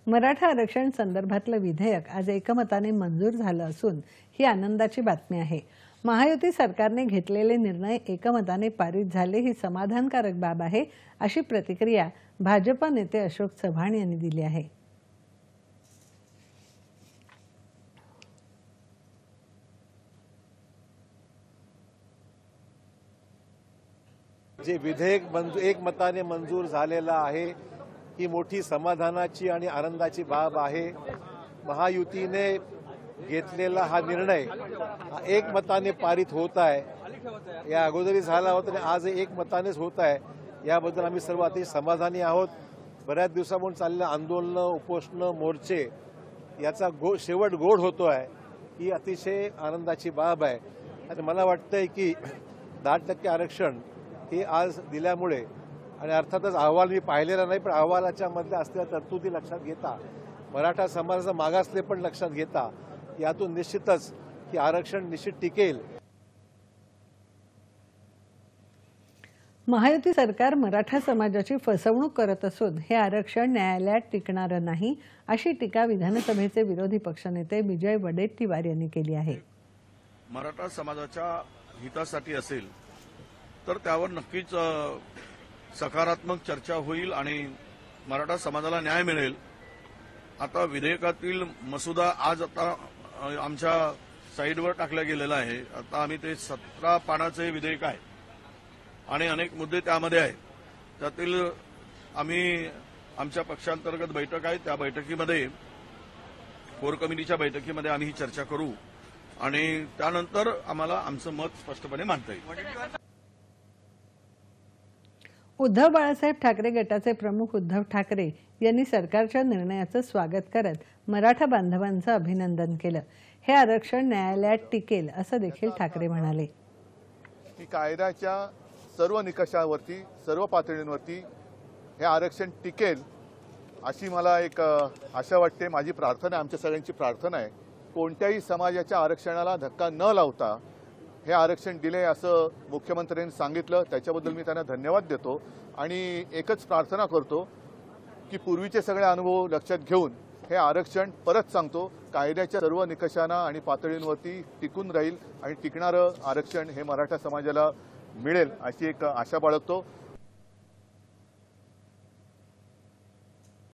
मराठा आरक्षण संदर्भातलं विधेयक आज एकमताने मंजूर झालं असून ही आनंदाची बातमी आहे। महायुती सरकारने घेतलेले निर्णय एकमताने पारित झाले ही समाधानकारक बाब आहे, अशी प्रतिक्रिया भाजपा नेते अशोक चव्हाण यांनी दिली आहे। जे विधेयक एकमताने मंजूर झालेला आहे ही मोठी समाधानाची आणि आनंदाची बाब आहे। महायुतीने घेतलेला हा निर्णय एकमताने पारित होत आहे। या अगोदरी झाला होता आणि आज एकमतानेच होत आहे, याबद्दल आम्ही सर्व अतिशय समाधानी आहोत। बऱ्याच दिवसापासून चाललेलं आंदोलन, उपोषण, मोर्चे याचा शेवट गोड होतो आहे, ही अतिशय आनंदाची बाब आहे। आणि मला वाटतंय की 10% आरक्षण हे आज दिल्यामुळे, आणि अर्थातच अहवाल मी पाहिलेला नाही, पण अहवालाच्या मधल्या असलेल्या तरतुदी लक्षात घेता, मराठा समाजाचा मागासले पण लक्षात घेता, यातून निश्चितच की आरक्षण निश्चित टिकेल। महायुती सरकार मराठा समाजाची फसवणूक करत असून हे आरक्षण न्यायालयात टिकणार नाही, अशी टीका विधानसभेचे विरोधी पक्षनेते विजय वडेट्टीवार यांनी केली आहे। मराठा समाजाच्या हितासाठी असेल तर त्यावर नक्कीच सकारात्मक चर्चा होईल आणि मराठा समाजाला न्याय मिळेल। आता विधेयकातील मसुदा आज आता आमच्या साईडवर टाकला गेलेला आहे। आता आम्ही ते 17 पानाचे विधेयक आहे आणि अनेक मुद्दे त्यामध्ये आहेत। त्यातील आम्ही आमच्या पक्षांतर्गत बैठक आहे, त्या बैठकीमध्ये कोर कमिटीच्या बैठकीमध्ये आम्ही ही चर्चा करू आणि त्यानंतर आम्हाला आमचं मत स्पष्टपणे मांडता येईल। उद्धव बाळासाहेब ठाकरे गटाचे प्रमुख उद्धव ठाकरे यांनी सरकारच्या निर्णयाचं स्वागत करत मराठा बांधवांचं अभिनंदन केलं। हे आरक्षण न्यायालयात टिकेल असं देखील ठाकरे म्हणाले। की कायद्याच्या सर्व निकषावरती, सर्व पातळींवरती हे आरक्षण टिकेल अशी मला एक आशा वाटते। माझी प्रार्थना, आमच्या सगळ्यांची प्रार्थना आहे, कोणत्याही समाजाच्या आरक्षणाला धक्का न लावता हे आरक्षण दिले असं मुख्यमंत्र्यांनी सांगितलं, त्याच्याबद्दल मी त्यांना धन्यवाद देतो। आणि एकच प्रार्थना करतो की पूर्वीचे सगळे अनुभव लक्षात घेऊन हे आरक्षण परत सांगतो कायद्याच्या सर्व निकषांना आणि पातळींवरती टिकून राहील आणि टिकणारं आरक्षण हे मराठा समाजाला मिळेल अशी एक आशा बाळगतो।